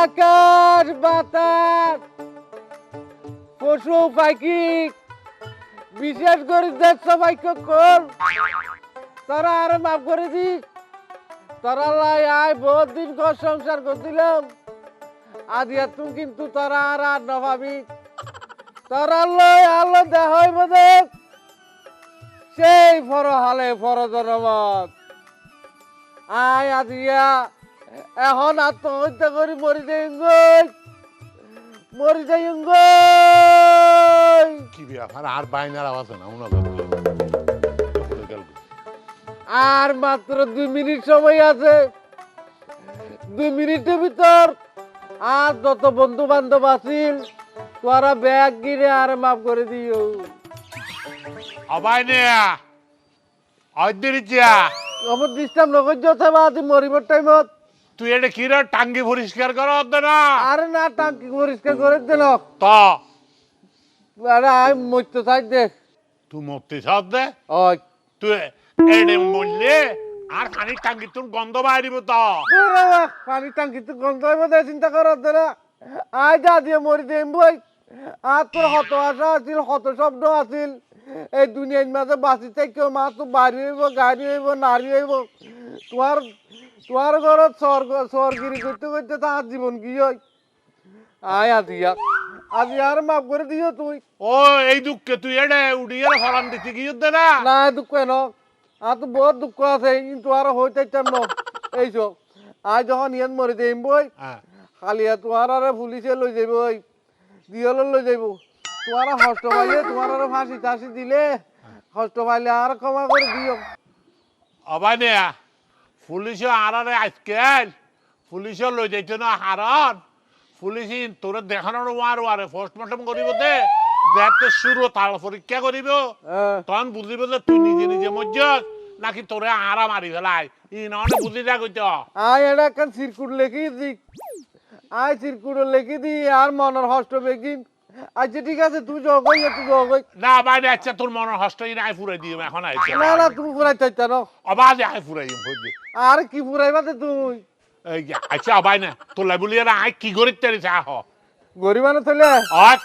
আকাশ বাতাস পশু পাখি বিশেষ করে দেশ সবাইকে কর তারা আর মাফ করে দিস তারা লাই আয় বহুত দিন ঘর সংসার করছিলাম আদিয়া তুমি কিন্তু তারা আর না ভাবি তারা লয় আলো দেহ বোধে সেই ফরহালে ফরজনমত আয় আদিয়া এখন আত্মহত্যা করি মরি যাই মরি যাই কি ব্যাপার আর বাইনার আওয়াজ না উনা আর মাত্র 2 মিনিট সময় আছে 2 মিনিটের ভিতর আর যত বন্ধু বান্ধব আছিল তোরা ব্যাগ গিরে আর মাফ করে দিও অবাইনে অদ্দিরিচিয়া আমার ডিস্টার্ব নকর যথা বাদি মরিবার টাইমত তুই এটা কি রে টাঙ্গি পরিষ্কার করা হতো না আরে না টাঙ্কি পরিষ্কার করে দিল তো আরে আমি মরতে চাই দেখ তুই মরতে চাস দে ওই তুই এনে মরলে আর খানি টাঙ্গি তোর গন্ধ বাইরিব তো পানি টাঙ্কি তো গন্ধ হইব দে চিন্তা করার দ্বারা আয় যা দিয়ে মরি দেম বই আর তোর হত আশা আছিল হত শব্দ আছিল এই দুনিয়ার মাঝে বাঁচি থেকে মা তো বাড়ি হইব গাড়ি হইব নারী হইব তোমার তোমার ঘরত স্বর্গিরি করতে করতে তার জীবন কি হয় আয় আজিয়া আজিয়া আর মাফ করে দিও তুই ও এই দুঃখে তুই এডে উড়িয়ে ফরান দিতে গিয়ে দে না না দুঃখ কেন আর তো বহুত দুঃখ আছে কিন্তু আর হইতে চাম না এইসব আজ যখন ইয়ান মরে দেম বই খালিয়া তোমার আর পুলিশে লই যাইব দিয়ল লই যাইব তোমার হস্ত পাইলে তোমার আর ফাঁসি টাসি দিলে হস্ত পাইলে আর ক্ষমা করে দিও অবাইনে পুলিশে আরারে আজকাল পুলিশে লই যাইতো না হারন পুলিশি তোর দেখানোর ওয়ারে পোস্টমর্টম করিব দে দেখতে শুরু তার পরীক্ষা করিব তখন বুঝিব যে তুই নিজে নিজে মজ্জস নাকি তোরে আরা মারি ফেলাই ই ননে বুঝি যা কইত আয় এটা একটা সিরকুট লেখি দি আয় সিরকুট লেখি দি আর মনের হস্ত বেগিন আচ্ছা ঠিক আছে তুই জগই তুই জগই না বাইরে আচ্ছা তোর মনের হস্তই নাই ফুরাই দিম এখন আইছে না না তুমি ফুরাই চাইতা না অবাজে আই ফুরাই দিম হইবে আর কি ফুরাইবা তুই আচ্ছা অবাই না তোর লাইবুলিয়ার আই কি করিত তারি চাহ গরিবানো চলে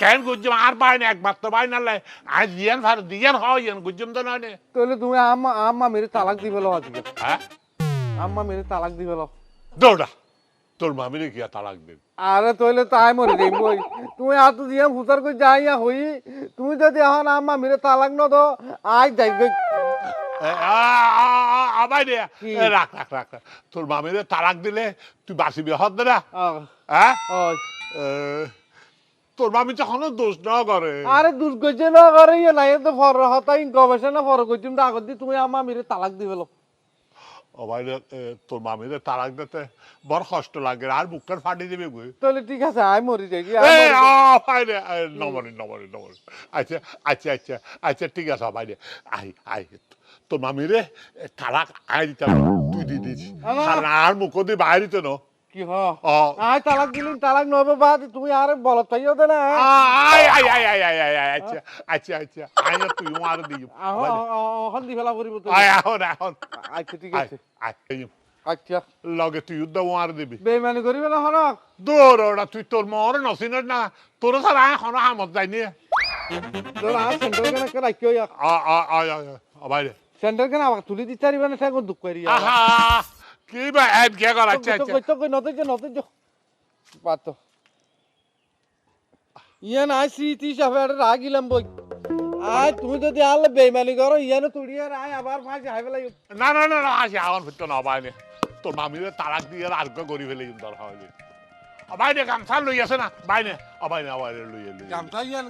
কেন গুজম আর বাইনে একবার তো বাইন আল্লাহ আই দিয়ান ভার দিয়ান হয় ইয়ান গুজম তো নয় তাহলে তুমি আম্মা আম্মা মেরে তালাক দিবে লো আজকে হ্যাঁ আম্মা মেরে তালাক দিবে লো দৌড়া তোর মামিরে কি তালাক দিন আরে তাহলে তাই মরে যাই বই তুমি আর তো দিয়া ফুটার কই যাইয়া হই তুমি যদি এখন আম্মা মেরে তালাক ন দো আই যাই গই আবাই দে রাখ রাখ রাখ তোর মামিরে তালাক দিলে তুই বাঁচিবি হত না হ্যাঁ তোর মামি তখন দোষ না করে আরে দোষ কইছে না করে ইয়ে নাই তো ফর হতাই গবেষণা ফর কইছিম তো আগত দি তুমি আম্মা মেরে তালাক দিবে লো ও ভাই তোর মামিরে তালাক দিতে বড় কষ্ট লাগে আর বুকটার ফাটি দিবে গো তাহলে ঠিক আছে আই মরি যাই ভাই রে নমরি নমরি নমরি আচ্ছা আচ্ছা আচ্ছা আচ্ছা ঠিক আছে ভাই রে আই আই তোর মামিরে তালাক আই দিতে তুই দি দিস আর মুখ দিয়ে বাইরে না কি হ আই তালাক দিলিন তালাক নবে বাদ তুমি আর বলত পাইও দে না I I I I I I আচ্ছা আচ্ছা আচ্ছা আই তুই আর দিও হন দি ফেলা করিব তো আই এখন এখন আচ্ছা ঠিক আছে আচ্ছা লগে তুই উদ্দ আর দিবি বেমানি করিবে না হন দৌড় ওরা তুই তোর মর নসিন না তোর সারা এখন হামত যায়নি তোর আর সেন্টার কেন কে রাখিও ইয়া বাইরে সেন্টার কেন আবার তুলি দিতে পারিবে না ঠাকুর দুঃখ করি আহা কি বা এড কে কর আচ্ছা আচ্ছা তো কই নতে যে বাত ইয়ান আই স্মৃতি সাফারে রাগিলাম বই আয় তুমি যদি আলে বেমানি করো ইয়ানো তুড়িয়ে আয় আবার ফাঁসি হাইবে লাগি না না না না আসি এখন ফিরতো না বাইরে তোর মামিরে তালাক দিয়ে আর্গ করি ফেলে দর হয় বাইরে গামছা লই আছে না বাইরে বাইরে বাইরে লই লই গামছা ইয়ান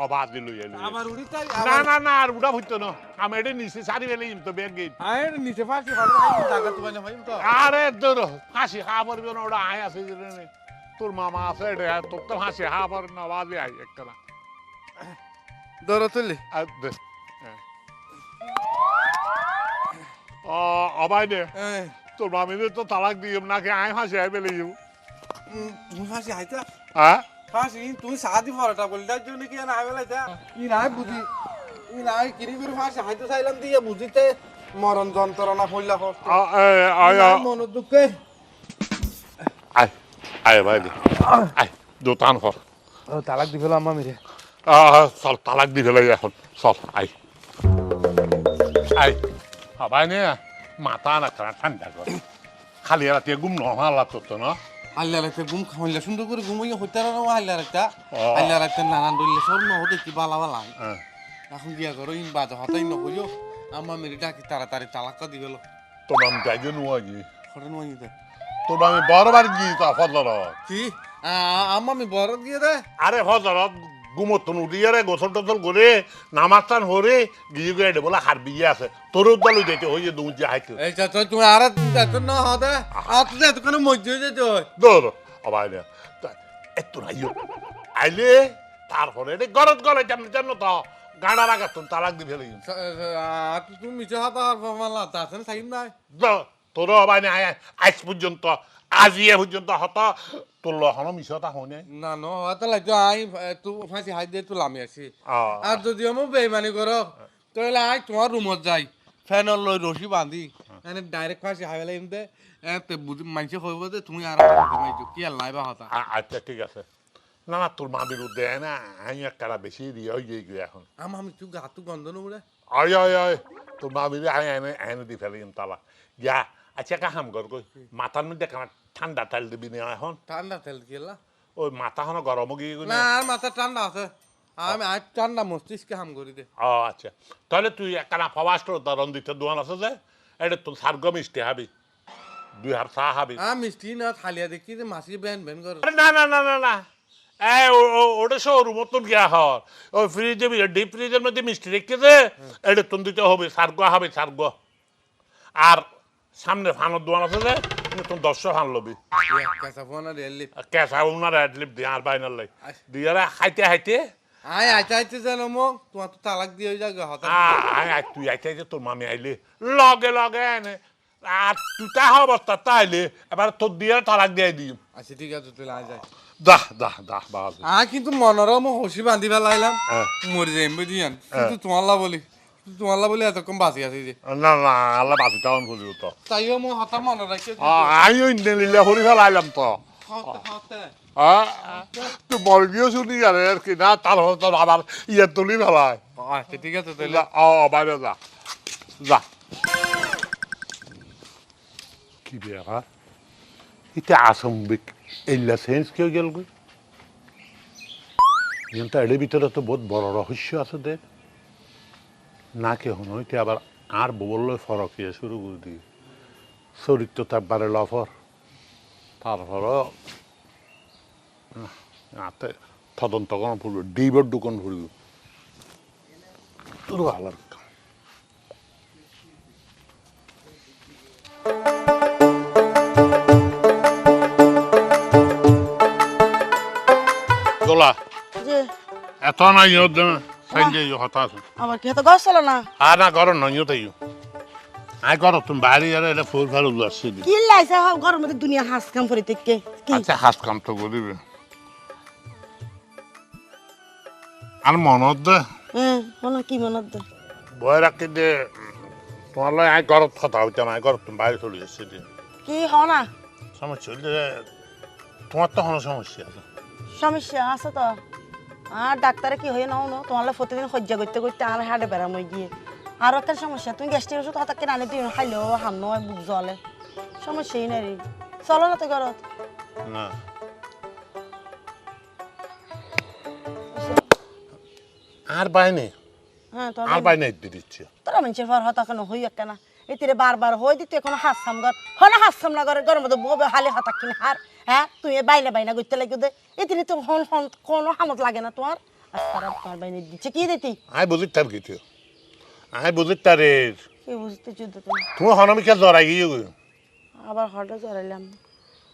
অবাদ লই লই আমার উড়ি তাই না না না আর উড়া হইতো না আমি এটা নিচে সারি ফেলে তো ব্যাগ গেট আয় নিচে ফাঁসি ফাড়ে আই জায়গা তো মানে হইম তো আরে দূর হাসি খা পড়বে না ওটা আয় আছে রে তোর মামা আছে রে তোর তো হাসি খা পড় না বাজে আই একটা দর তুলি অবাইনে তোর মামিরে তো তালাক দিম নাকি আয় ফাঁসি আই ফেলে যাবো তুমি ফাঁসি হাইতা হ্যাঁ ফাঁসি তুমি সাদি ফরাটা বলি তার জন্য কি না হাইবে লাইতা ই নাই বুঝি ই নাই কিরি করে ফাঁসি হাইতে চাইলাম দিয়ে বুঝিতে মরণ যন্ত্রণা হইলা মন দুঃখে আয় ভাই আয় দোতান কর তালাক দি ফেলো আম্মা মেরে চল তালাক দি ফেলাই এখন চল আয় আয় হবাই নে মাথা না ঠান্ডা কর খালি রাতে ঘুম নহালা তো না আল্লাহ রাখতে ঘুম খাইলে সুন্দর করে ঘুমাইয়া হইতে না আল্লাহ রাখতা আল্লাহ রাখতে নানান দইলে সব ন দেখি বালা বালা এখন গিয়া করো ইন বাজা হতাই ন কইও আম্মা মেরে ডাকি তাড়াতাড়ি তালাক দি ফেলো তোর আমি যাইগে নুয়া গিয়ে হঠাৎ নয় দে তোর আমি বড়বার গিয়ে তা ফজরত কি আম্মা আমি বড় দিয়ে দে আরে ফজরত ঘুমতন উঠিয়ে রে গোসল টোসল করে নামাজ টান হরে গিয়ে গিয়ে বলে হার বিয়ে আছে তোর উদ্দাল যেতে হয়ে দুই যে হাইতে এই চাচা তুমি আর না হদে আর তুই এত কোনো মজ্জা যেতে হয় দৌড় অবাই না এত নাইও আইলে তারপরে রে গরত গলে জানো তো গাড়া রাখা তুমি তালাক দি ফেলে তুমি মিছে হাতা আর মালা তাছেন সাইন নাই তোর অবাই না আজ পর্যন্ত আজিয়ে পর্যন্ত হত তোর লহনো মিশতা হয় নাই না ন হতা লাগতো আই তুই ফাঁসি হাই দিয়ে তুই লামি আছি আর যদি আমি বেইমানি করো তাহলে আই তোমার রুমত যাই ফ্যানর লই রশি বাঁধি এনে ডাইরেক্ট ফাঁসি হাই ফেলে এমতে এতে বুঝি মাইছে হইব যে তুমি আর ঘুমাইছো কি আর লাইবা হতা আচ্ছা ঠিক আছে না না তোর মা বিরুদ্ধে না আমি একটা বেশি দিয়ে হয়ে গিয়ে এখন আমি তুই গাতু গন্ধ নুড়ে আয় আয় আয় তোর মা বিরুদ্ধে আমি এনে এনে দি ফেলি তালা যা আচ্ছা কাহাম কর কই মাথার মধ্যে কেন ঠান্ডা তেল দিবি না এখন ঠান্ডা তেল গেলা ওই মাথা হনো গরম গিয়ে না আর মাথা ঠান্ডা আছে আমি আজ ঠান্ডা মস্তিষ্কে হাম করি দে ও আচ্ছা তাহলে তুই একটা ফাওয়াস্টর উদাহরণ দিতে দোয়ান আছে যে এটা তোর সার্গ মিষ্টি হাবি 2 হার চা হাবি মিষ্টি না থালিয়া দেখি যে মাছি বেন বেন করে না না না না না এই ওটা শোরুম মতন গিয়া হর ওই ফ্রিজে ডিপ ফ্রিজের মধ্যে মিষ্টি রেখেছে এটা তোর দিতে হবে সার্গ হবে সার্গ আর সামনে ফানোর দোয়ান আছে যে তুমি 10 ফান লবি কাঁচা ফোনা রেলি কেঁচা উনার অ্যাডলিপ দিয়ে আর বাইনার লাই দিয়ে খাইতে খাইতে আই আইতে আইতে জানো মো তোমার তো তালাক দিয়ে হয়ে যাবে হঠাৎ আই তুই আইতে আইতে তোর মামি আইলে লগে লগে এনে আর তুই তা অবস্থা তাইলে এবার তোর দিয়ে তালাক দিয়ে দিই আচ্ছা ঠিক আছে তুই লাই যাই দাহ বাবা কিন্তু মনোরম হসি বান্ধি ফেলাইলাম মরে যাই বুঝিয়ান কিন্তু তোমার বলি এতক্ষণ বাঁচি আছি যে না না আল্লাহ বাঁচি টাউন ফুলিও তো তাইও মো হঠাৎ মনে রাখি আমিও ইন্ডিয়া হরি ফেলাইলাম তো তুই মর্গিও শুনি জানে আর কি না তার তোর আবার ইয়ে তুলি ফেলায় আচ্ছা ঠিক আছে তাহলে বাইরে যা যা কি ব্যাপার এটা আসম্বিক এইলা সেন্স কেউ গেল গই কিন্তু এর ভিতরে তো বহুত বড় রহস্য আছে দেখ না কে হন হইতে আবার আর বললে ফরক ইয়ে শুরু করে দিয়ে চরিত্র তারপরে লফর তারপরও হাতে তদন্ত কোনো ফুলব ডিবার দোকান ফুলব তোর ভালো দোলা এত না ইয়ে সাইজে হতাশ আমার কি হতো গাছ চলো না আর না করো না ইয়ে তাই আই করো তুমি বাইরে যারা এটা ফুল ফেল আসছে কি লাইছে ঘরের মধ্যে দুনিয়া হাস কাম করে থেকে আচ্ছা হাস কাম তো করিবে আর মনত দে হলো কি মনত দে বয় রাখি দে তোমার লয় আই ঘরত কথা হইতে না ঘর তুমি বাইরে চলে যাচ্ছে কি হয় না সমস্যা হইলে তোমার তো কোনো সমস্যা আছে সমস্যা আছে তো আর ডাক্তারে কি হয়ে নাও না তোমার প্রতিদিন সহ্য করতে করতে আর হাড়ে বেড়াম গিয়ে আর একটা সমস্যা তুমি গ্যাস্ট্রিক ওষুধ হঠাৎ আনে তুই খাইলেও হাম নয় বুক জলে সমস্যাই নাই রে চলো না তো ঘরত না আর বাইনে হ্যাঁ আর বাইনে দিচ্ছি তোরা মানুষের পর হতা কেন হই একটা এতে বারবার হই দিতে এখন হাসাম ঘর হনা হাসাম না ঘরে ঘরের মধ্যে ববে হালে হতা কিনে হার হ্যাঁ তুই বাইনা বাইনা করতে লাগে দে এতে তো কোনো হামত লাগে না তোমার আর তারা তোমার বাইনে দিচ্ছে কি দিতি আই বুঝি তার কিছু আই বুঝি তারে কি বুঝতে যুদ্ধ তুমি তুমি হনমিকে জড়াই গিয়ে আবার হঠাৎ জড়াইলাম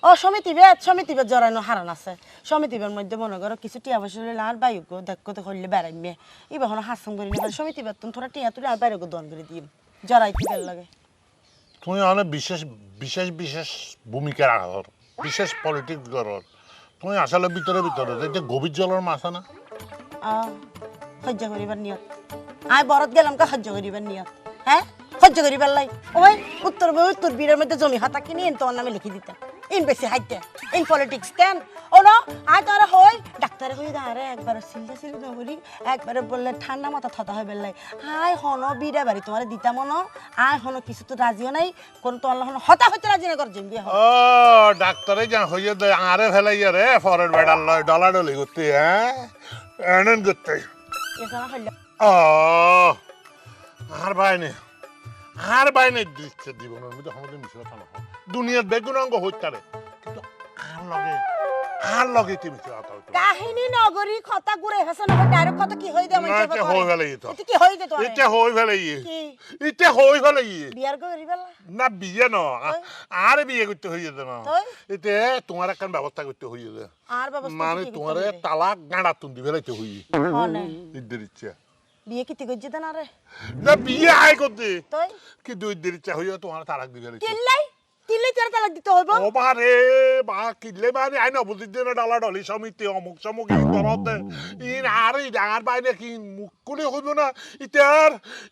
ও সমিতি বেদ জড়ানো হারান আছে সমিতিবের মধ্যে মনে করো কিছু টিয়া বসে আর বাইক দেখো তো করলে বেড়াইমে এবার হন হাসাম করি না সমিতি বেদ তুমি থোড়া টিয়া তুলে আর বাইরে দন করে দিম জড়াইতে বেল লাগে তুমি অনেক বিশেষ বিশেষ বিশেষ ভূমিকা রাখর বিশেষ পলিটিক্স করর তুমি আসলে ভিতরে ভিতরে যে গভীর জলের মাছ না সহ্য করিবার নিয়ত আয় বরত গেলাম কা সহ্য করিবার নিয়ত হ্যাঁ সহ্য করিবার লাই ওই উত্তর বীরের মধ্যে জমি হাতা কিনে তোমার নামে লিখে দিতাম ইন বেশি হাইতে ইন পলিটিক্স কেন ওনো আই তোরে হই ডাক্তার হই দাঁড়ে একবার সিলদা সিল নগরি একবারে বললে ঠান্ডা মাথা থতা হয় বেলাই আই হনো বিড়া বাড়ি তোমার দিতা মনো আই হনো কিছু তো রাজিও নাই কোন তো আল্লাহ হনো হতা হইতে রাজি না কর জিম্বি ও ডাক্তারে যা হইয়ে দে আরে ফেলাইয়া রে ফরেন বেডাল লয় ডলাডলি করতে হ্যাঁ এনন করতে এসা হইল ও আর বাইনে দিচ্ছে জীবনের মধ্যে আমাদের মিশরা থানা দুনিয়ার বেগুন অঙ্গ হইতারে কিন্তু আর লগে তুমি কথা হইতো কাহিনী নগরী কথা ঘুরে হেসে না ডাইরেক্ট কথা কি হই দে আমার না হই ফেলাই তো এটা কি হই দে তো এটা হই ফেলাই কি এটা হই ফেলাই বিয়ার করি বেলা না বিয়ে ন আর বিয়ে করতে হইয়ে দে না তুই এতে তোমার একটা ব্যবস্থা করতে হইয়ে দে আর ব্যবস্থা মানে কি তোমার তালাক গাঁড়া তুন্দি ফেলাইতে হইয়ে হনে ইদের ইচ্ছা বিয়ে কি তুই গজ্জি না রে না বিয়ে আয় করতে তুই কি দুই ইদের ইচ্ছা হইয়া তোমার তালাক দিবে কিল্লাই কিল্লাই তোর তালাক দিতে হইব ও বারে বা কিলে মানে আই না বুঝি দিনে ডালা ডলি সমিতি অমুক সমুক ই করতে ইন আর ই ডাঙার বাইরে কি মুখ কুলি হইব না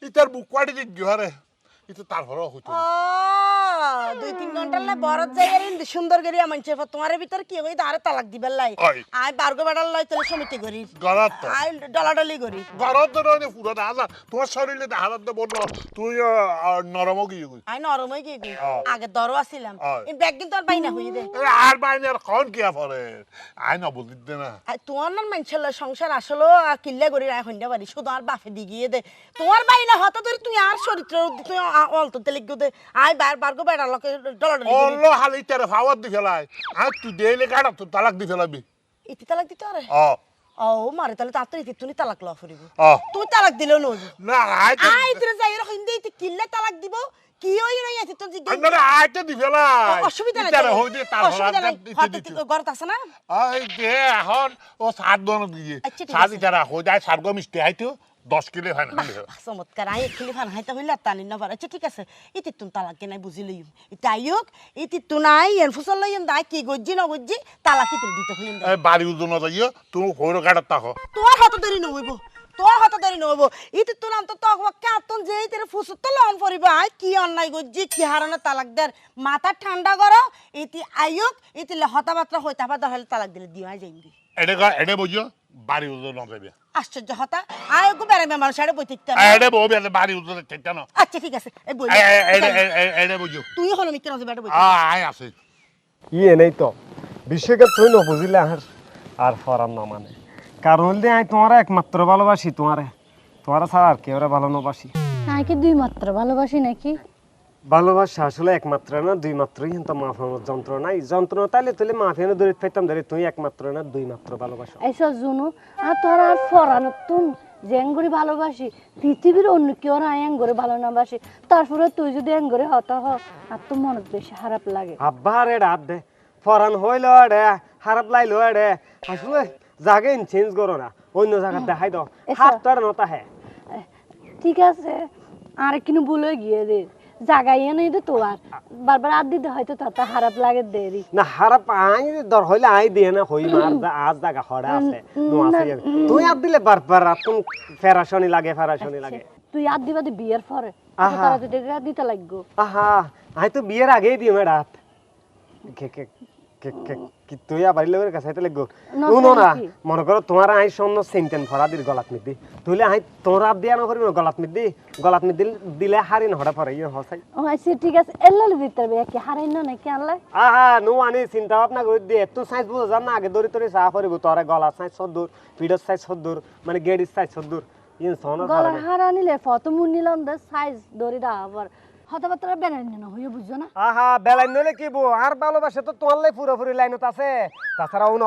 ইতার বুক কাটি দি ঘরে ইতো তারপরে হইতো ও 2-3 ঘন্টা লাই বরত যাইয়ার ইন সুন্দর করি আমনছে তোমার ভিতর কি হই দারে তালাক দিবেল লাই আই বারগো বেড়াল লাই তোর সমিতি করি গরাত তো আই ডলাডলি করি গরাত তো নয় পুরো দাদা তোমার শরীরে হালত দে বললো তুই নরম গিয়ে কই আই নরম হই গই আগে দরও আছিলাম ইন ব্যাগ দিন তোর বাইনা হই দে আর বাইনের কোন কি পরে আই না বুঝি দে না তোমার নাম মানছিল সংসার আসলো কিল্লা করি রাখ হইন্দা পারি শুধু আর বাফে দি গিয়ে দে তোমার বাইনা হতা ধরে তুই আর চরিত্র তুই অলতো তেলিক দে আই বারগো বেড়াল লকে ডলাডলি অল্লো হালি তেরে ফাওয়ার দি ফেলাই আর তুই দেইলে কাটা তুই তালাক দি ফেলাবি ইতি তালাক দিতে আরে ও মারে তাহলে তাড়াতাড়ি ইতি তুই তালাক লওয়া ফুরিব তুই তালাক দিলেও নইব না আই আই তোরে যাই র হিন্দে ইতি কিল্লা তালাক দিব কি হই নাই ইতি তো জিজ্ঞাসা না আই তো দি ফেলাই অসুবিধা নাই তেরে হই দি তার অসুবিধা নাই ঘরত আছে না আই দে এখন ও সাত দন দিয়ে আচ্ছা, ঠিক সাত আছে। ইতারা হই যায় সারগো মিষ্টি আইতো 10 কিলো হয় না চমৎকার আই খেলি ফান হাইতা হইলা তানি না পারে আচ্ছা ঠিক আছে ইতি তুন তালাক কে নাই বুঝি লইম ইতি আইওক ইতি তু নাই এর ফুসল লইম দাই কি গজ্জি না গজ্জি তালাক কি দিতে হইম এই বাড়ি উজুন যাইও তুমি হইরো কাটা তাকো তোর হাতে দেরি নইব তোর হাতে দেরি নইব ইতি তুন আন্ত তো কাতন যেই তেরে ফুসত তো লন পড়িব আই কি অন্যায় গজ্জি কি হারানো তালাক দের মাথা ঠান্ডা করো ইতি আইওক ইতি হতাবাত্রা হইতা বা দহল তালাক দিলে দিওয়া যাইবি এটা বুঝো বাড়ি উজুন যাইবে আশ্চর্য হতা আইও বেড়ে মানুষ আরে বই থাকতে এটা বউ বেলে বাড়ি উজুন ঠিক না আচ্ছা ঠিক আছে এই বই এটা বুঝো তুই হলো মিত্র আছে বেড়ে বই আই আছে ইয়ে নেই তো বিশ্বকে তুই ন বুঝিলে আর ফরান না মানে কারণ দিয়ে আমি তোমার একমাত্র ভালোবাসি তোমারে ছাড়া আর কেউ ভালো নবাসি নাকি দুই মাত্র ভালোবাসি নাকি ভালোবাসা আসলে একমাত্র না দুই মাত্রই কিন্তু মাফানোর যন্ত্র নাই যন্ত্রণা তাইলে তুলে মাফিয়ানো দূরে পাইতাম ধরে তুই একমাত্র না দুই মাত্র ভালোবাসা এইসব জুনু আর তোর আর ফরানো তুম জেঙ্গুরি ভালোবাসি পৃথিবীর অন্য কেউ আর এঙ্গরে ভালো না বাসি তারপরে তুই যদি এঙ্গরে হতা হ আর তো মনে বেশি খারাপ লাগে আব্বা রে রাত দে ফরান হইল রে খারাপ লাইলো রে আসলে জাগে চেঞ্জ করো না অন্য জায়গা দেখাই দাও হাত তোর নতা হ্যাঁ ঠিক আছে আর কিনু বলে গিয়ে রে জাগাইয়া নেই তো তোর বারবার আর দিতে হয়তো তাতে খারাপ লাগে দেরি না খারাপ আই দর হইলে আই দিয়ে না হই মার আজ জায়গা হড়া আছে নো আছে তুই আর দিলে বারবার তুম ফেরাশনি লাগে তুই আর দিবা বিয়ের পরে আহা। তারা যদি দিতে লাগবো আহা আই তো বিয়ের আগেই দিও রাত কে কে কে কে কি তুই আবার লোকের কাছে আইতে লাগবো না, শুনো না কি? মনে করো তোমার আই সন্ন সেন্টেন ভরা দিল গলাত মিদি তুইলে আই তোর আপ দিয়া না করিব গলাত মিদি দিলে হারি না হড়া পরে ইয়ে হসাই ও আচ্ছা ঠিক আছে এল্লালে দিতে হবে কি হারাই না নাকি আনলাই আহা নো আনি চিন্তা ভাবনা করে দিয়ে তুই সাইজ বুঝো জান না আগে দড়ি তরি চা পরিব তোরে গলা সাইজ সদ্দুর পিডর সাইজ সদ্দুর মানে গেডির সাইজ সদ্দুর ইন সোনা গলার হারা নিলে ফটো মুন নিলাম দে সাইজ দড়ি দা আবার হতাবাত্রা বেনাই না হইয়া বুঝছো না আহা বেলাই নলে কি বো আর ভালোবাসে তো তোমার লাই পুরোপুরি লাইনত আছে তাছাড়াও ন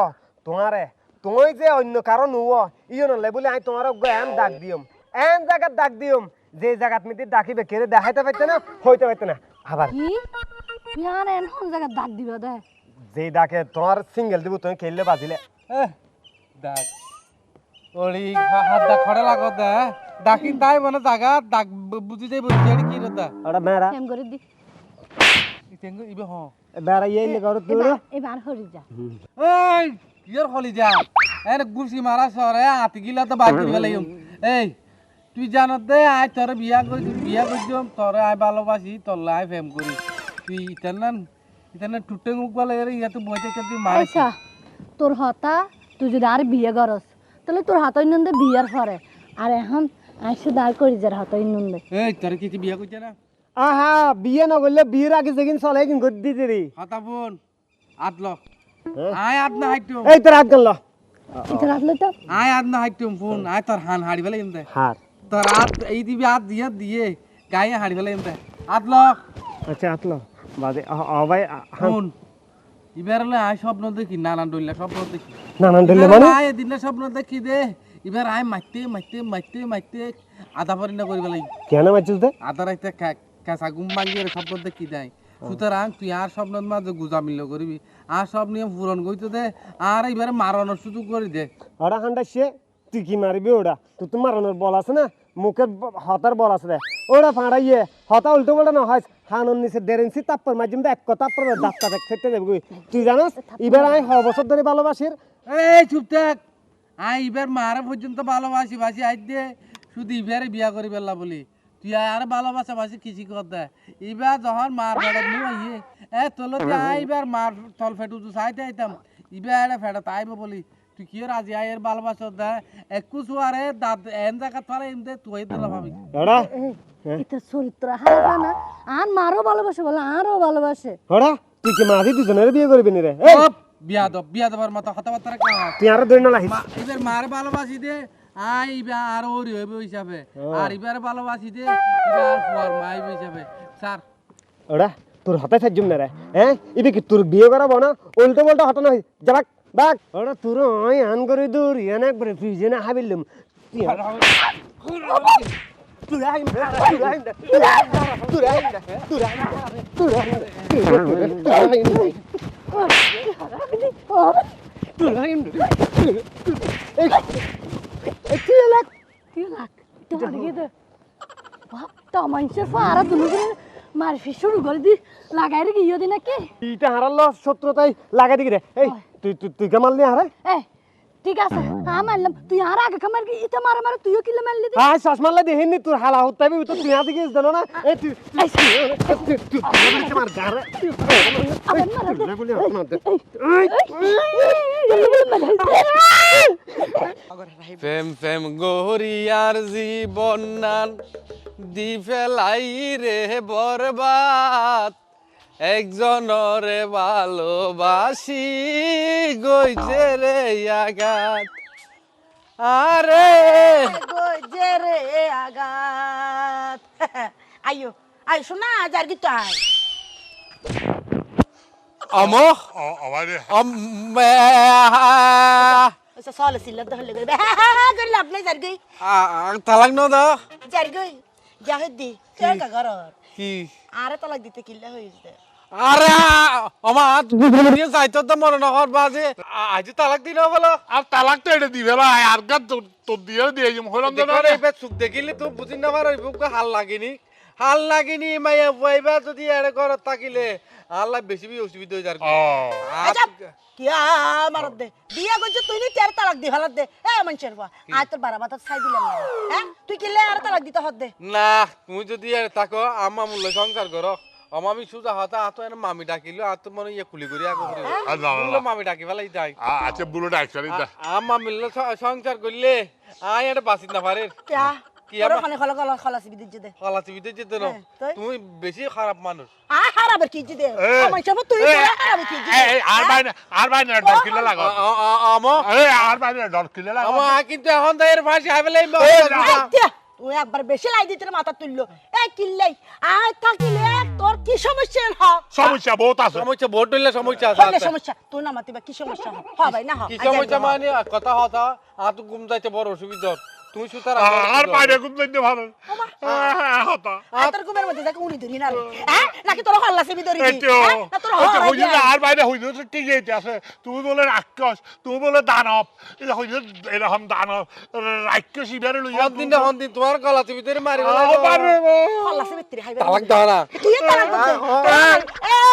তোমারে তুই যে অন্য কারণ নুও ইয়ে নলে বলে আমি তোমার এন ডাক দিম এন জায়গাত ডাক দিম যে জায়গাত মিতি ডাকিবে কেড়ে দেখাইতে পারতে না হইতে পারতে না আবার কি তুই আর এখন জায়গা দাগ দিবা দে যে ডাকে তোমার সিঙ্গেল দিব তুমি খেললে বাজিলে ডাক ওলি হাত দা খড়ে লাগো দা ডাকি তাই মানে জায়গা ডাক বুঝি যাই বুঝি আর কি রদা ওটা মেরা এম করে দি ইতেঙ্গ ইবে হ বেড়া ইয়ে করো তুই এবার হরি যা এই ইয়ার হলি যা এর গুছি মারা সরে আতি গিলা তো বাকি গেলাইম এই তুই জানত দে আই তোর বিয়া করিম তোরে আই ভালোবাসি তোর লাই প্রেম করি তুই ইতান ইতানে টুটে মুখ বলে এর ইয়াতে বইতে কিন্তু মারে আচ্ছা তোর হতা তুই যদি আর বিয়ে করস তাহলে তোর হাত ইন্দে বিয়ার পরে আর এখন আইসে দাঁড় করি যার হাত ইন্দে এই তোর কি বিয়া কইছে না আহা বিয়ে না করলে বিয়ের আগে যেদিন চলে কিন্তু করে দিতে রে হাতা বোন আদল আয় আদ না হাইটু এই তোর হাত গেল এটা রাখলে তো আয় আদ না হাইটু ফোন আয় তোর হান হাড়ি বেলে ইমদে হার তোর আদ এই দিবি আদ দিয়ে গায়ে হাড়ি বেলে ইমদে আদল আচ্ছা আতলো বাদে ভাই ফোন ইবার হলে আয় স্বপ্ন দেখি নানান ডইলা স্বপ্ন দেখি নানান দিলে এবার মানে আয় দিনে স্বপ্ন দেখি দে এবার আয় মাইতে আধা পরি না করি বেলাই কেন মারছিস দে আধা রাইতে কাঁচা ঘুম ভাঙিয়ে স্বপ্ন দেখি দেয় সুতরাং তুই আর স্বপ্নের মাঝে গুজা মিল করবি আর সব নিয়ম পূরণ করতে দে আর এবারে মারানোর সুযোগ করে দে ওরা হান্ডা সে তুই কি মারবি ওটা তুই তো মারানোর বল আছে না মুখের হতার বল আছে রে ওরা ফাঁড়াইয়ে হতা উল্টো বলটা না হয় হানোর নিচে 1.5 ইঞ্চি তাপ্পর মাঝে এক কথা পর দাঁতটা দেখ ফেটে দেবে তুই জানাস এবার আমি 6 বছর ধরে ভালোবাসির এই চুপ থাক আই এবার মারা পর্যন্ত ভালোবাসি আই দে শুধু এবারে বিয়া করি বেলা বলি তুই আর ভালোবাসি কিছু কর দে এবার যখন মার ফেটা নু আইয়ে তোলো আই এবার মার তল ফেটু তো চাইতে আইতাম এবার ফেটা তাইব বলি তুই কি রাজি আয়ের ভালোবাসা দে একু সুয়ারে দাঁত এন জায়গা তোরা এমদে তুই দিলা ভাবি ওরা এটা চরিত্র হারা না আর মারও ভালোবাসে বলে আরও ভালোবাসে ওরা তুই কি মারি দুজনের বিয়ে করবি নি রে বিয়া দেবার মতো কথাবার্তা কেন তুই আরো দই না লাগিস এবার মারে ভালোবাসি দে আই এবার আর ওরি হইবে হিসাবে আর এবার ভালোবাসি দে এবার ফুয়ার মাই হিসাবে স্যার ওরা তোর হাতে সাহায্য না রে হ্যাঁ ইবে কি তোর বিয়ে করাবো না উল্টো পাল্টা হতো না যাবাক বাক ওরা তোর ওই আন করে দূর ইয়ান একবারে ফ্রিজে না হাবিললাম মারফি শুরু করে দি লাগাই রে গিয়ে দি নাকি ইটা হারালো শত্রুতাই লাগাই দিকে রে এই তুই তুই তুই কামাল নি হারে এ ঠিক আছে হ্যাঁ মারলাম তুই আর আগে কামার কি ইটা মারা তুইও কিলে মারলি দি হ্যাঁ চশমাল্লা দেখিনি তোর হালা হতাবি তো তুই আদি গেছ জানো না এই তুই মার গারে প্রেম গরিয়ার জীবন নান দি ফেলাই রে বরবাদ একজনরে ভালোবাসি গইছে রে আঘাত আরে গজে রে আগাত আইও আই শোনা যার কি তাই আমো অবানে ওসা সলে সিল দহলে গবে করে লাভ নাই যার গই তালাক ন দা যার গই যাহে দি কে কা ঘর কি আরে তালাক দিতে কিল্লা হইছে আরে আমার দুনিয়া যাইতো তো মনে না হর বাজে আজ তালাক দিন বলো আর তালাক তো এটা দিবে না আর গা তোর দিয়ে দিয়ে যাম হইলাম তো না দেখো এবার চুপ দেখিলে তো বুঝিন না পারো বুকে হাল লাগিনি মাইয়া বইবা যদি এড়ে ঘরত থাকিলে আল্লাহ বেশি অসুবিধা হয়ে যার আচ্ছা কি মারত দে বিয়া গজে তুই নি তের তালাক দি হালত দে এ মনছের বা আজ তোর বারা বাতা ছাই দিলাম না হ্যাঁ তুই কিলে আর তালাক দিতে হদ দে না তুমি যদি এড়ে থাকো আম্মা মূল্য সংসার করো আমি সুজা হতা আতো এনে মামি ডাকিলো আর তো মনে ইয়ে খুলি করি আগে করি মামি ডাকি ফেলাই যাই আচ্ছা বুলো ডাক্তারি দা আম্মা মিললে সংসার করলে আয় এটা বাঁচিত না পারে কে কি তোর আমার খানে খলাসি বিদ্যুৎ দে খলাসি ভিতরে যেতে না তুমি বেশি খারাপ মানুষ আ হারাবার কি দে মনছের তুই হারাবার কি এই আর ভাই না ডর কিলে লাগো আমো এই আর ভাই না ডর কিলে লাগো আমা কিন্তু এখন তো এর ফাঁসি হাইবেলে তুই একবার বেশি লাই দিতে মাথা তুললো এই কিল্লাই আয় থাকিলে তোর কি সমস্যা হ সমস্যা বহুত আছে সমস্যা ভোট দিলে সমস্যা হলে আছে সমস্যা তুই না মাতিবা কি সমস্যা হ ভাই না হ কি সমস্যা মানে কথা হতা আত ঘুম যাইতে বড় অসুবিধা তুমি সুতার আর বাইরে ঘুম দিতে ভালো হতা তোর ঘুমের মধ্যে যাকে উনি ধরি না রে হ্যাঁ নাকি তোর হল্লাসে বিদরি না তোর হইছে আর বাইরে হইছে তো ঠিক আছে তুমি বলে রাক্ষস তুমি বলে দানব এটা হইছে এরকম দানব রাক্ষস ইবারে লইয়া হন্দিন তোমার গলাতে ভিতরে মারি হল্লাসে ভিতরে হাইবে তালাক দাও না তুই তালাক দে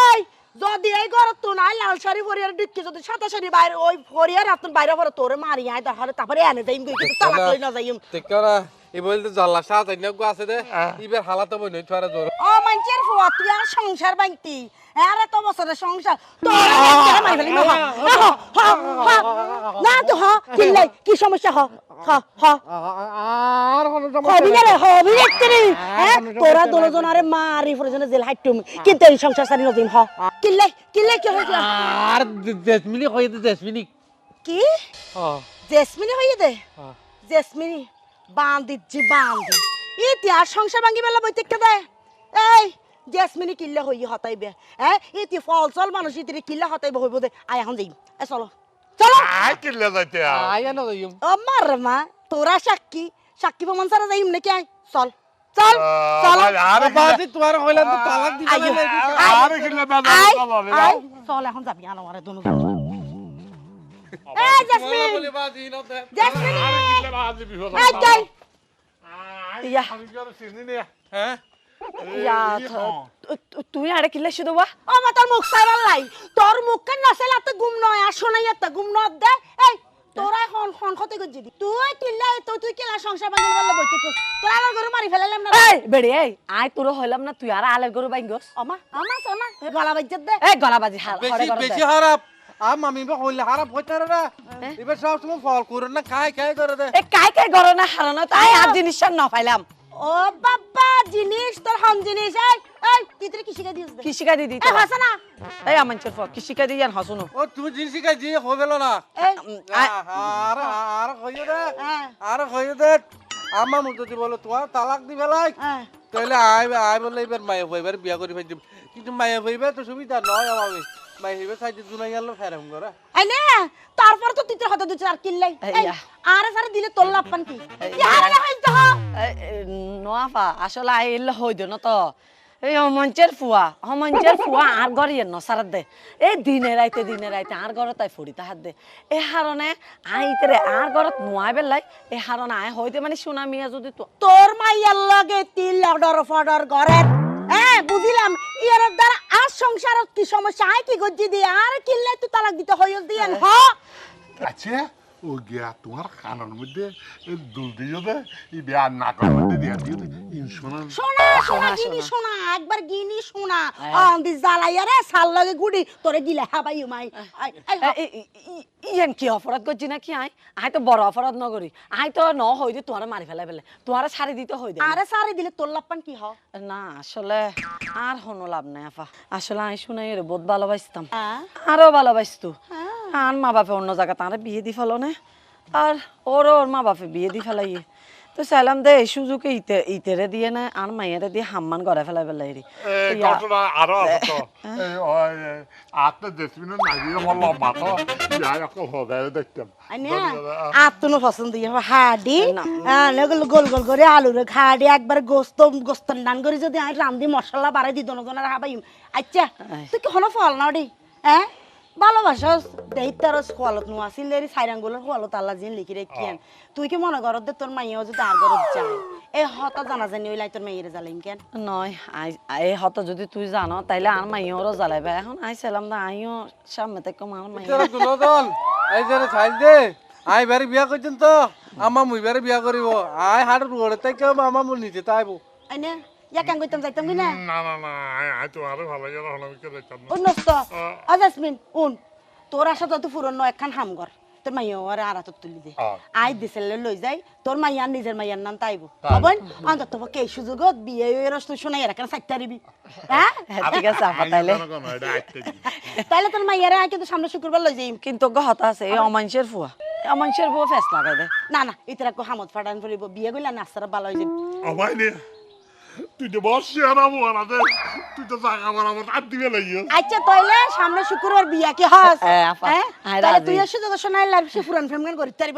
এই যদি এই ঘরত তো নাই লাল শাড়ি পরিয়ার ডিক্কি যদি সাদা শাড়ি বাইরে ওই পরিয়ার আপন বাইরে পরে তোরে মারি আয় তাহলে তারপরে এনে যাইম কিন্তু তালাক লই না যাইম দেখো না এই বলতে জল্লা সাত গো আছে দে ইবার হালাতো বই নই তোরা জোর ও মানছের ফুয়া তুই আর সংসার বানতি আরে তো বছরের সংসার তোরা মারি ফেলি না তো হ কিল্লাই কি সমস্যা হ আর কোনো হবি সমস্যা না হবি দেখতে তোরা দুজন আরে মারি ফরজনে জেল হাইটুম কিন্তু এই সংসার সারি নদিন হ কিল্লাই কি হইছে আর জেসমিনি কই দে জেসমিনি কি জেসমিনি হইয়ে দে জেসমিনি বান্দিজি বান্দি ইতিহাস সংসার ভাঙ্গি বেলা বইতে কে দে এই জেসমিনি কিল্লা হইয়ে হতাইবে হ্যাঁ ইতি ফল চল মানুষ ইতি কিল্লা হতাইবে হইব দে আয় এখন যাই এ চলো চলো আই কিল্লে যাইতে আয়া না যাইম আমার মা তোরা সাক্ষী প্রমাণ ছাড়া যাইম নাকি আয় চল চল চল আরে বাজি তোর কইলাম তো তালাক দিবা আইয়ো, আরে কিল্লে বাজা আয়, বাবা আয়, চল এখন যাবি আনোয়ারে দোনো এই জেসমিন বলে বাজি না দে জেসমিন আরে কিল্লে বাজা বিহো এই যাই ইয়া আমি করে চিনি নে হ্যাঁ ইয়া তুই আরে কিল্লে শুধু বা ও মা তোর মুখ সাইরাল লাই তোর মুখ কেন নসেলা তো গুম নয় আর শোনাই একটা গুম নদ দে এই তোরা হন ক্ষতি করছি দি তুই কিল্লাই তুই কিলা সংসার ভাঙিল বলে বইতে কস তোরা আর গরু মারি ফেলাইলাম না এই বেড়ি এই আই তোর হইলাম না তুই আর আলের গরু বাইঙ্গস ওমা সোনা গলা বাজ্জাত দে এই গলাবাজি বেশি বেশি খারাপ আমি বা কইলে খারাপ হইতারে না এবার সব সময় ফল করে না খাই করে দে এই কাই গরো না হারানো তাই আর জিনিস না পাইলাম ও বাবা জিনিস তোর হন জিনিস এই তুই কি শিখা দিস দে কি শিখা দিদি এই হাসানা এই আমার চল কি শিখা দিই আর হাসুনো ও তুমি জিনিস কাই জি হবেল না এই আর কইও দে হ্যাঁ আর কইও দে আমা মুখ যদি বলো তোমার তালাক দিবে লাই হ্যাঁ তাহলে আই বলে এবার মায়া হইবার বিয়া করি ফেলছি কিন্তু মায়া হইবে তো সুবিধা নয় আমি মায়া হইবে সাইডে দুনাই গেল ফেরাম করে আই নে তারপর তো তুই হতে দুই চার কিল্লাই এই আরে সারে দিলে তোর লাপান কি ইহারে হইতো নোয়াফা আসলে আই এলে হই দে না তো এই হমঞ্চের ফুয়া আর গড়িয়ে নসার দে এই দিনে রাইতে আর গড় তাই ফুড়ি তাহার দে এ হারনে আইতেরে আর গড়ত নোয়াই বেলাই এ হারনে আই হইতে মানে সোনা মিয়া যদি তো তোর মাইয়ার লগে তিল লডর ফডর করে বুঝিলাম ইয়ার দ্বারা আর সংসারত কি সমস্যা আই কি গজ্জি দি আর কিল্লাই তুই তালাক দিতে হইল দিয়েন হ আচ্ছা ও গিয়া তোমার কানের মধ্যে দুল দিও দে ই বিয়া নাকের মধ্যে দিয়া দিও দে ইনস্যুরেন্স শোনা গিনি শোনা একবার গিনি শোনা দি জ্বালাইয়া রে সাল লগে গুডি তোরে গিলা হাবাই মাই ইয়ান কি অপরাধ করছি না কি আই তো বড় অপরাধ ন করি আই তো ন হই দি তোমার মারি ফেলাই ফেলে তোমার ছাড়ি দিতে হই দে আরে সারি দিলে তোর লাপান কি হ না আসলে আর হনো লাভ নাই আপা আসলে আমি শুনাই রে বহুত ভালোবাসতাম হ্যাঁ আরো ভালোবাসতো আর মা বাপে অন্য জায়গা তারা বিয়ে দি ফেলো না আর ওর মা বাপে বিয়ে দি ফেলাই তো চাইলাম দে এই সুযোগে ইতেরে দিয়ে না আর মাইয়ারে দিয়ে হাম্মান করে ফেলাই ফেলাই ঘটনা আরো আছে তো এই ওই আত্মা জেসমিনের নাগিয়ে মল্ল মাথা বিয়া একটা হগায় দেখতাম আত্মনো পছন্দ হাডি গোল গোল করে আলুর খাডি একবার গোস্ত নান করে যদি আমি রান্ধি মশলা বাড়াই দি দনজনের হাবাই আচ্ছা তুই কি হলো ফল না ডি হ্যাঁ ভালোবাসা দেইতার খোয়ালত নো আসিল রে সাইরাঙ্গুলার খোয়ালত আল্লাহ জিন লিখি রেখিয়ান তুই কি মনে করত দে তোর মাইয়াও যদি আর ঘরত যায় এই হতা জানা জানি ওই লাই তোর মাইয়ের জ্বালাইম কেন নয় এই হত যদি তুই জানো তাইলে আর মাইয়ারও জ্বালাইবে এখন আইছিলাম না আইও সামনে থেকে আমার মাইয়া তোরা গুলো দল এই যে ছাইল দে আই বারে বিয়া করছেন তো আমা মুই বারে বিয়া করিব আই হাড় রুড়ে তাই কেউ আমা মুল নিতে তাইবো আইনে ইয়া কেন কইতাম যাইতাম কি না না না না আই তো আরো ভালো যারা হলো আমি করে দেখতাম ও নষ্ট আজাসমিন উন তোর আশা তো পুরনো একখান হাম কর তোর মাইয়া আর আরাত তুলি দে আই দিছেলে লই যাই তোর মাইয়া নিজের মাইয়ার নাম তাইবো হবেন অন্তত পক্ষে এই সুযোগত বিয়ে এর তুই শোনাই রাখান সাইতে দিবি হ্যাঁ ঠিক আছে আপা তাইলে তাইলে তোর মাইয়ারে আই কিন্তু সামনে শুক্রবার লই যাইম কিন্তু হতা আছে এই অমানসের ফুয়া ফেস লাগাই দে না না ইতরা কো হামত ফাটান ফরিব বিয়ে কইলা নাস্তারা ভালো হই যাবে আমায় নে তুই তো বসে আরামো আনাদে তুই তো জায়গা আমার আর দিবে লাগিও আচ্ছা তাইলে সামনে শুক্রবার বিয়া কি হস আপা হ্যাঁ তাইলে তুই এসে তো শোনাই লাইভ সে পুরান ফ্রেম গান করি তারিব